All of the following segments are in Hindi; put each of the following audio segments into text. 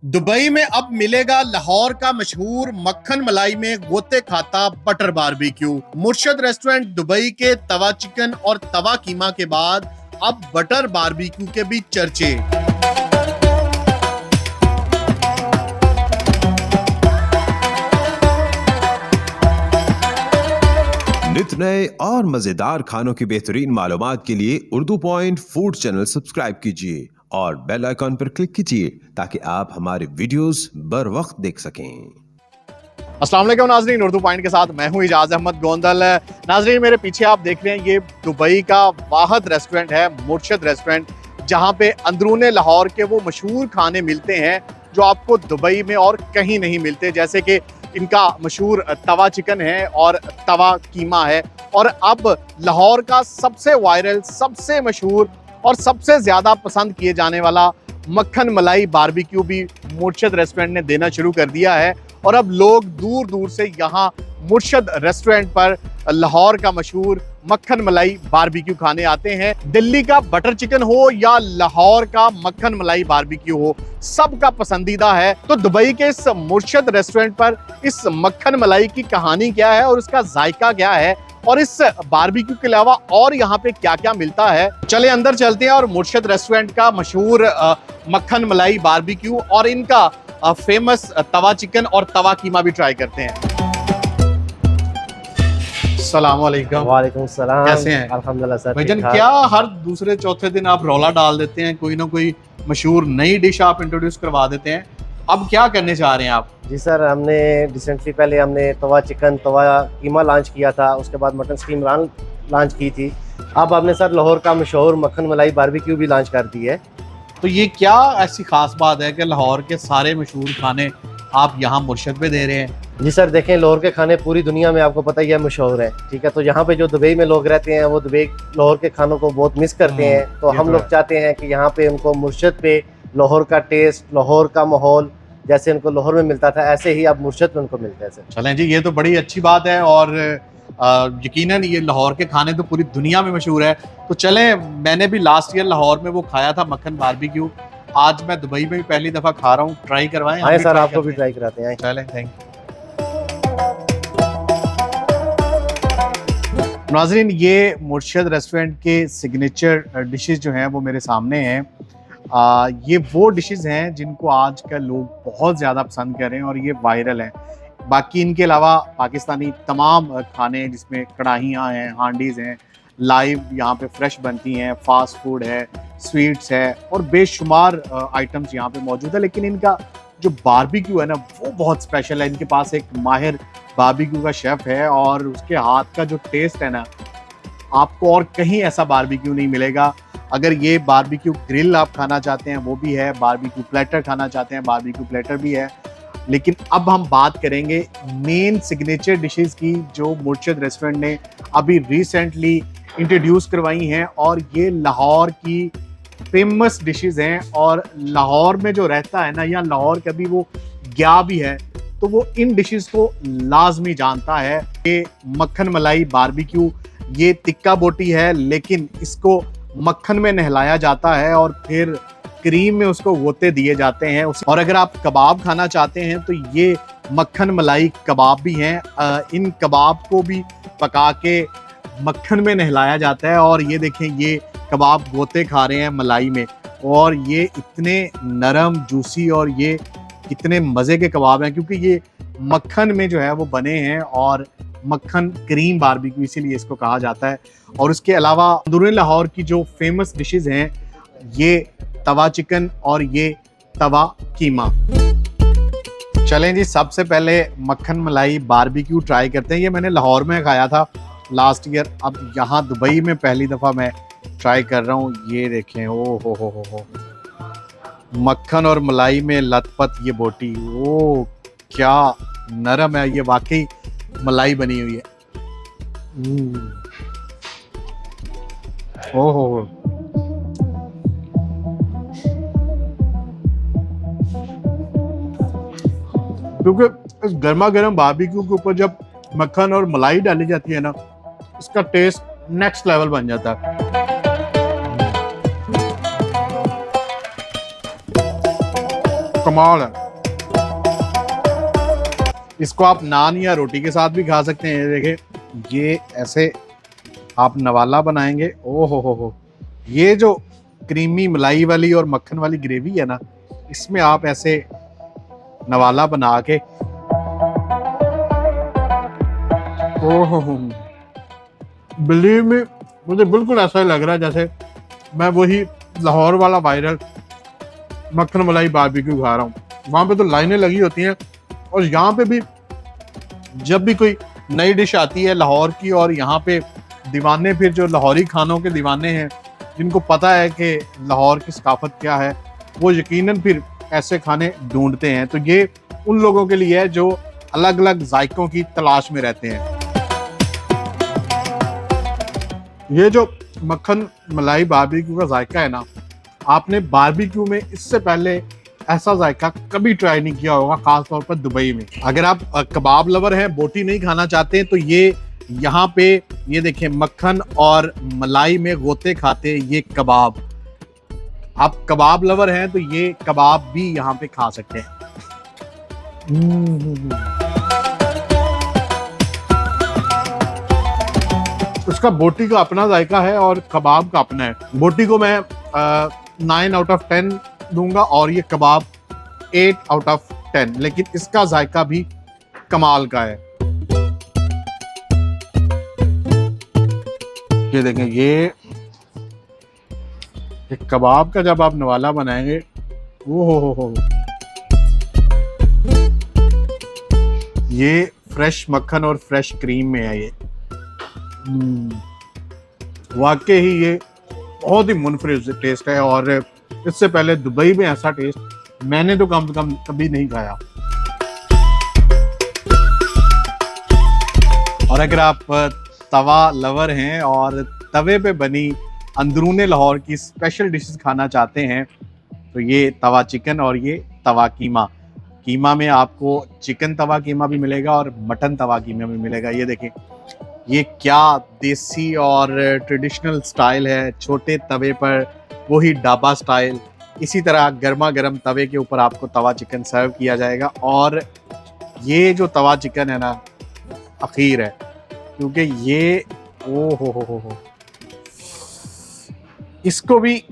दुबई में अब मिलेगा लाहौर का मशहूर मक्खन मलाई में गोते खाता बटर बारबेक्यू। मुर्शद रेस्टोरेंट दुबई के तवा चिकन और तवा कीमा के बाद अब बटर बारबेक्यू के भी चर्चे। नित नए और मजेदार खानों की बेहतरीन मालूमात के लिए Urdu point food channel subscribe कीजिए और बेल आइकॉन पर क्लिक कीजिए ताकि आप हमारे वीडियोस बर वक्त देख सकें। अस्सलाम वालेकुम नाजरीन, उर्दू पॉइंट के साथ मैं हूं इजाज अहमद गोंदल। नाजरीन, मेरे पीछे आप देख रहे हैं ये दुबई का वाहिद रेस्टोरेंट है मुर्शद रेस्टोरेंट, जहां पे अंदरूने लाहौर के वो मशहूर खाने मिलते हैं जो आपको दुबई में और कहीं नहीं मिलते। जैसे कि इनका मशहूर तवा चिकन है और तवा कीमा है, और अब लाहौर का सबसे वायरल, सबसे मशहूर और सबसे ज़्यादा पसंद किए जाने वाला मक्खन मलाई बारबेक्यू भी मुर्शद रेस्टोरेंट ने देना शुरू कर दिया है। और अब लोग दूर दूर से यहाँ मुर्शद रेस्टोरेंट पर लाहौर का मशहूर मक्खन मलाई बारबेक्यू खाने आते हैं। दिल्ली का बटर चिकन हो या लाहौर का मक्खन मलाई बारबेक्यू हो, सबका पसंदीदा है। तो दुबई के इस मुर्शद रेस्टोरेंट पर इस मक्खन मलाई की कहानी क्या है और उसका जायका क्या है, और इस बारबेक्यू के अलावा और यहाँ पे क्या क्या मिलता है, चले अंदर चलते हैं और मुर्शद रेस्टोरेंट का मशहूर मक्खन मलाई बारबेक्यू और इनका फेमस तवा चिकन और तवा कीमा भी ट्राई करते हैं। अस्सलाम वालेकुम। वालेकुम सलाम। कैसे हैं? अल्हम्दुलिल्लाह सर। भाईजान, क्या हर दूसरे चौथे दिन आप रौला डाल देते हैं, कोई ना कोई मशहूर नई डिश आप इंट्रोड्यूस करवा देते हैं। अब क्या करने चाह रहे हैं आप? जी सर, हमने रिसेंटली पहले हमने तवा चिकन तवा कीमा लॉन्च किया था, उसके बाद मटन स्टीम लॉन्च की थी। अब हमने सर लाहौर का मशहूर मक्खन मलाई बारबेक्यू भी लॉन्च कर दी है। तो ये क्या ऐसी खास बात है कि लाहौर के सारे मशहूर खाने आप यहाँ मुर्शद पे दे रहे हैं? जी सर, देखें लाहौर के खाने पूरी दुनिया में आपको पता ही है मशहूर है, ठीक है। तो यहाँ पे जो दुबई में लोग रहते हैं वो दुबई लाहौर के खानों को बहुत मिस करते हैं। तो हम लोग चाहते हैं कि यहाँ पे उनको मुर्शद पे लाहौर का टेस्ट, लाहौर का माहौल जैसे उनको लाहौर में मिलता था ऐसे ही अब मुर्शद में उनको मिलता है सर। चलें जी, ये तो बड़ी अच्छी बात है और यकीनन ये लाहौर के खाने तो पूरी दुनिया में मशहूर है। तो चलें, मैंने भी लास्ट ईयर लाहौर में वो खाया था मक्खन बारबेक्यू। आज मैं दुबई में भी पहली दफ़ा खा रहा हूँ, ट्राई करवाएं? हाँ सर, आपको भी ट्राई कराते हैं। चलें, थैंक यू। नाज़रीन, ये मुर्शद रेस्टोरेंट के सिग्नेचर डिशेस जो हैं वो मेरे सामने हैं। ये वो डिशेस हैं जिनको आजकल लोग बहुत ज़्यादा पसंद कर रहे हैं और ये वायरल हैं। बाकी इनके अलावा पाकिस्तानी तमाम खाने हैं जिसमें कढ़ाइयाँ हैं, हांडीज़ हैं, लाइव यहाँ पे फ्रेश बनती हैं, फास्ट फूड है, स्वीट्स है और बेशुमार आइटम्स यहाँ पे मौजूद है। लेकिन इनका जो बारबेक्यू है ना, वो बहुत स्पेशल है। इनके पास एक माहिर बारबेक्यू का शेफ़ है और उसके हाथ का जो टेस्ट है ना, आपको और कहीं ऐसा बारबेक्यू नहीं मिलेगा। अगर ये बारबेक्यू ग्रिल आप खाना चाहते हैं वो भी है, बारबेक्यू प्लेटर खाना चाहते हैं बारबेक्यू प्लेटर भी है। लेकिन अब हम बात करेंगे मेन सिग्नेचर डिशेस की जो मुर्शद रेस्टोरेंट ने अभी रिसेंटली इंट्रोड्यूस करवाई हैं, और ये लाहौर की फेमस डिशेस हैं। और लाहौर में जो रहता है ना, या लाहौर कभी वो गया भी है तो वो इन डिशेस को लाजमी जानता है। ये मक्खन मलाई बारबेक्यू, ये टिक्का बोटी है, लेकिन इसको मक्खन में नहलाया जाता है और फिर क्रीम में उसको गोते दिए जाते हैं। और अगर आप कबाब खाना चाहते हैं तो ये मक्खन मलाई कबाब भी हैं। इन कबाब को भी पका के मक्खन में नहलाया जाता है। और ये देखें, ये कबाब गोते खा रहे हैं मलाई में, और ये इतने नरम, जूसी और ये कितने मज़े के कबाब हैं क्योंकि ये मक्खन में जो है वो बने हैं, और मक्खन क्रीम बारबेक्यू इसीलिए इसको कहा जाता है। और उसके अलावा अंदरूनी लाहौर की जो फेमस डिशेस हैं, ये तवा चिकन और ये तवा कीमा। चलें जी, सबसे पहले मक्खन मलाई बारबेक्यू ट्राई करते हैं। ये मैंने लाहौर में खाया था लास्ट ईयर, अब यहाँ दुबई में पहली दफ़ा मैं ट्राई कर रहा हूँ। ये देखें, ओ हो, मक्खन और मलाई में लथपथ ये बोटी, ओ क्या नरम है, ये वाकई मलाई बनी हुई है। ओहो, क्योंकि इस गर्मा गर्म बारबेक्यू के ऊपर जब मक्खन और मलाई डाली जाती है ना, इसका टेस्ट नेक्स्ट लेवल बन जाता है। कमाल है। इसको आप नान या रोटी के साथ भी खा सकते हैं। देखिए ये ऐसे आप नवाला बनाएंगे, ओ हो, ये जो क्रीमी मलाई वाली और मक्खन वाली ग्रेवी है ना, इसमें आप ऐसे नवाला बना के, ओहो, बिलीव में मुझे बिल्कुल ऐसा ही लग रहा है जैसे मैं वही लाहौर वाला वायरल मक्खन मलाई बारबेक्यू खा रहा हूँ। वहाँ पे तो लाइनें लगी होती हैं, और यहाँ पे भी जब भी कोई नई डिश आती है लाहौर की, और यहाँ पे दीवाने, फिर जो लाहौरी खानों के दीवाने हैं जिनको पता है कि लाहौर की सकाफत क्या है, वो यकीनन फिर ऐसे खाने ढूंढते हैं। तो ये उन लोगों के लिए है जो अलग अलग जायकों की तलाश में रहते हैं। ये जो मक्खन मलाई बारबेक्यू का जायका है ना, आपने बारबेक्यू में इससे पहले ऐसा जायका कभी ट्राई नहीं किया होगा, खास तौर पर दुबई में। अगर आप कबाब लवर हैं, बोटी नहीं खाना चाहते, तो ये यहाँ पे ये देखें, मक्खन और मलाई में गोते खाते ये कबाब। आप कबाब लवर हैं तो ये कबाब भी यहाँ पे खा सकते हैं। उसका बोटी का अपना जायका है और कबाब का अपना है। बोटी को मैं 9 out of 10 दूंगा और ये कबाब 8 out of 10, लेकिन इसका जायका भी कमाल का है। ये देखें, ये कबाब का जब आप नवाला बनाएंगे, वो हो, ये फ्रेश मक्खन और फ्रेश क्रीम में है। ये वाकई ही ये बहुत ही मुनफरिद टेस्ट है, और इससे पहले दुबई में ऐसा टेस्ट मैंने तो कम से कम कभी नहीं खाया। और अगर आप तवा लवर हैं और तवे पे बनी अंदरूने लाहौर की स्पेशल डिशेस खाना चाहते हैं, तो ये तवा चिकन और ये तवा कीमा। कीमा में आपको चिकन तवा कीमा भी मिलेगा और मटन तवा कीमा भी मिलेगा। ये देखें, ये क्या देसी और ट्रेडिशनल स्टाइल है, छोटे तवे पर वही ढाबा स्टाइल। इसी तरह गर्मा गर्म तवे के ऊपर आपको तवा चिकन सर्व किया जाएगा। और ये जो तवा चिकन है ना, अखीर है, क्योंकि ये ओ हो, इसको भी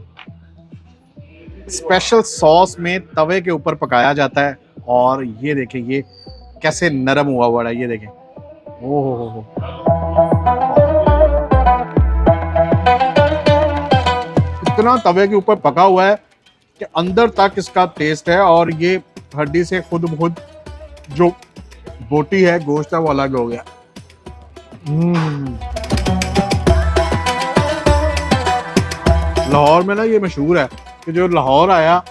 स्पेशल सॉस में तवे के ऊपर पकाया जाता है। और ये देखें, ये कैसे नरम हुआ है, ये देखें, ओ हो। इतना तवे के ऊपर पका हुआ है कि अंदर तक इसका टेस्ट है, और ये हड्डी से खुद ब खुद जो बोटी है, गोश्त है, वो अलग हो गया। लाहौर में ना ये मशहूर है कि जो लाहौर आया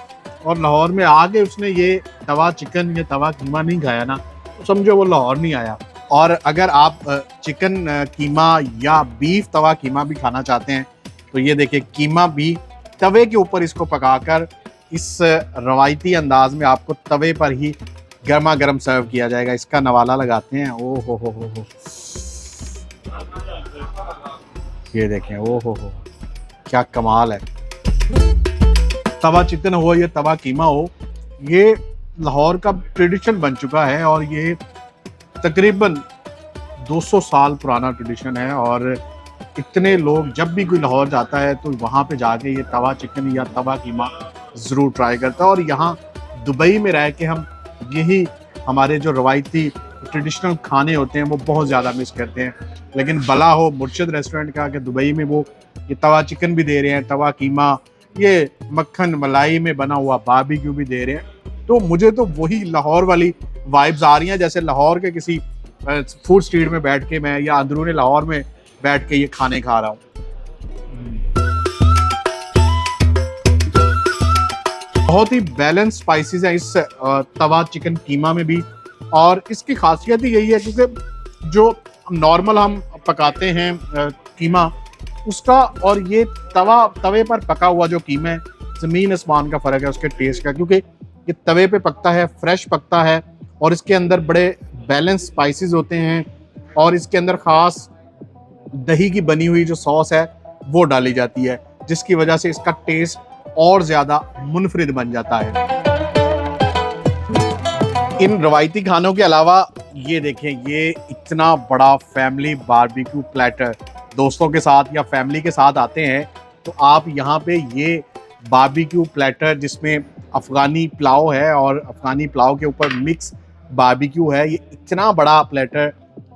और लाहौर में आके उसने ये तवा चिकन या तवा कीमा नहीं खाया ना, तो समझो वो लाहौर नहीं आया। और अगर आप चिकन कीमा या बीफ तवा कीमा भी खाना चाहते हैं, तो ये देखिए, कीमा भी तवे के ऊपर इसको पकाकर इस रवायती अंदाज में आपको तवे पर ही गर्मा गर्म सर्व किया जाएगा। इसका नवाला लगाते हैं, ओ हो। ये देखें, ओ हो, क्या कमाल है। तवा चिकन हो या तवा कीमा हो, ये लाहौर का ट्रेडिशन बन चुका है, और ये तकरीबन 200 साल पुराना ट्रेडिशन है। और इतने लोग जब भी कोई लाहौर जाता है तो वहाँ पे जाके ये तवा चिकन या तवा कीमा ज़रूर ट्राई करता है। और यहाँ दुबई में रह के हम यही हमारे जो रवायती ट्रेडिशनल खाने होते हैं वो बहुत ज़्यादा मिस करते हैं। लेकिन भला हो मुर्शद रेस्टोरेंट का कि दुबई में वो ये तवा चिकन भी दे रहे हैं, तवा कीमा, ये मक्खन मलाई में बना हुआ बारबेक्यू भी दे रहे हैं। तो मुझे तो वही लाहौर वाली वाइब्स आ रही हैं, जैसे लाहौर के किसी फूड स्ट्रीट में बैठ के मैं, या अंदरूनी लाहौर में बैठ के ये खाने खा रहा हूँ। बहुत ही बैलेंस स्पाइसेस हैं इस तवा चिकन कीमा में भी, और इसकी खासियत ही यही है क्योंकि जो नॉर्मल हम पकाते हैं कीमा, उसका और ये तवे पर पका हुआ जो कीमा है, ज़मीन आसमान का फ़र्क है उसके टेस्ट का। क्योंकि ये तवे पे पकता है, फ्रेश पकता है, और इसके अंदर बड़े बैलेंस स्पाइसेस होते हैं, और इसके अंदर ख़ास दही की बनी हुई जो सॉस है वो डाली जाती है, जिसकी वजह से इसका टेस्ट और ज़्यादा मुनफरिद बन जाता है। इन रवायती खानों के अलावा ये देखें, ये इतना बड़ा फैमिली बारबेक्यू प्लेटर, दोस्तों के साथ या फैमिली के साथ आते हैं तो आप यहाँ पे ये बारबेक्यू प्लेटर जिसमें अफ़गानी पुलाव है और अफ़गानी पुलाव के ऊपर मिक्स बारबेक्यू है, ये इतना बड़ा प्लेटर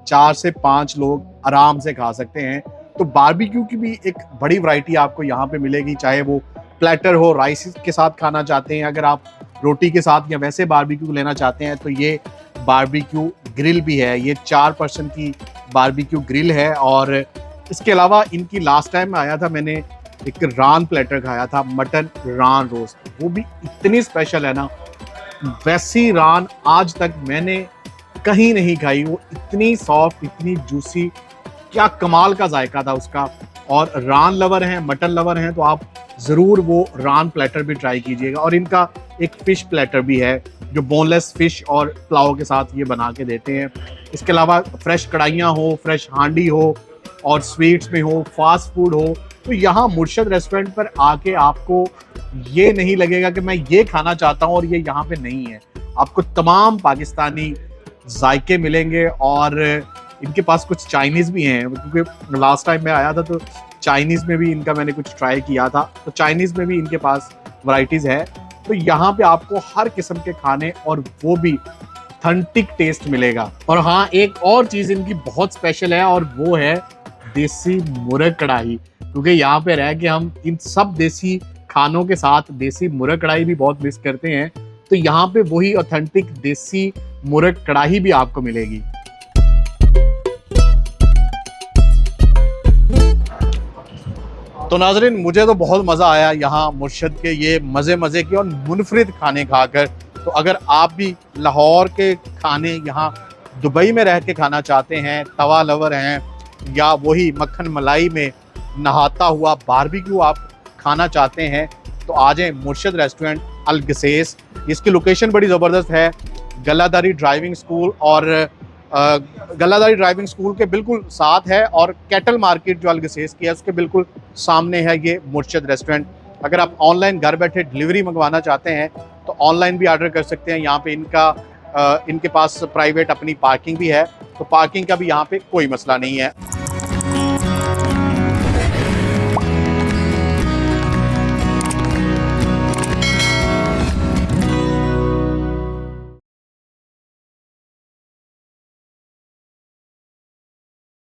4 से 5 लोग आराम से खा सकते हैं। तो बारबेक्यू की भी एक बड़ी वैरायटी आपको यहाँ पे मिलेगी, चाहे वो प्लेटर हो, राइस के साथ खाना चाहते हैं, अगर आप रोटी के साथ या वैसे बारबेक्यू लेना चाहते हैं तो ये बारबेक्यू ग्रिल भी है। ये 4 पर्सन की बारबेक्यू ग्रिल है। और इसके अलावा इनकी लास्ट टाइम में आया था, मैंने एक रान प्लेटर खाया था, मटन रान रोस्ट, वो भी इतनी स्पेशल है ना, वैसी रान आज तक मैंने कहीं नहीं खाई। वो इतनी सॉफ्ट, इतनी जूसी, क्या कमाल का जायका था उसका। और रान लवर हैं, मटन लवर हैं तो आप ज़रूर वो रान प्लेटर भी ट्राई कीजिएगा। और इनका एक फ़िश प्लेटर भी है जो बोनलेस फ़िश और पुलाव के साथ ये बना के देते हैं। इसके अलावा फ्रेश कढ़ाइयाँ हो, फ्रेश हांडी हो और स्वीट्स में हो, फास्ट फूड हो, तो यहाँ मुर्शद रेस्टोरेंट पर आके आपको ये नहीं लगेगा कि मैं ये खाना चाहता हूँ और ये यहाँ पे नहीं है। आपको तमाम पाकिस्तानी जायके मिलेंगे। और इनके पास कुछ चाइनीज़ भी हैं, क्योंकि लास्ट टाइम मैं आया था तो चाइनीज़ में भी इनका मैंने कुछ ट्राई किया था, तो चाइनीज़ में भी इनके पास वैरायटीज़ है। तो यहाँ पे आपको हर किस्म के खाने और वो भी ऑथेंटिक टेस्ट मिलेगा। और हाँ, एक और चीज़ इनकी बहुत स्पेशल है और वो है देसी मुर्ग कढ़ाई, क्योंकि यहाँ पे रह के हम इन सब देसी खानों के साथ देसी मुर्ग कढ़ाई भी बहुत मिस करते हैं। तो यहाँ पे वही ऑथेंटिक देसी मुर्ग कढ़ाई भी आपको मिलेगी। तो नाज़रीन, मुझे तो बहुत मज़ा आया यहाँ मुर्शद के ये मज़े के और मुनफरिद खाने खाकर। तो अगर आप भी लाहौर के खाने यहाँ दुबई में रह के खाना चाहते हैं, तवा लवर हैं, या वही मक्खन मलाई में नहाता हुआ बारबेक्यू आप खाना चाहते हैं, तो आ जाएं मुर्शद रेस्टोरेंट अल गसेस। इसकी लोकेशन बड़ी ज़बरदस्त है, गलादारी ड्राइविंग स्कूल और गलादारी ड्राइविंग स्कूल के बिल्कुल साथ है, और कैटल मार्केट जो अलगसेस की है उसके बिल्कुल सामने है ये मुर्शद रेस्टोरेंट। अगर आप ऑनलाइन घर बैठे डिलीवरी मंगवाना चाहते हैं तो ऑनलाइन भी ऑर्डर कर सकते हैं। यहाँ पे इनके पास प्राइवेट अपनी पार्किंग भी है, तो पार्किंग का भी यहाँ पे कोई मसला नहीं है।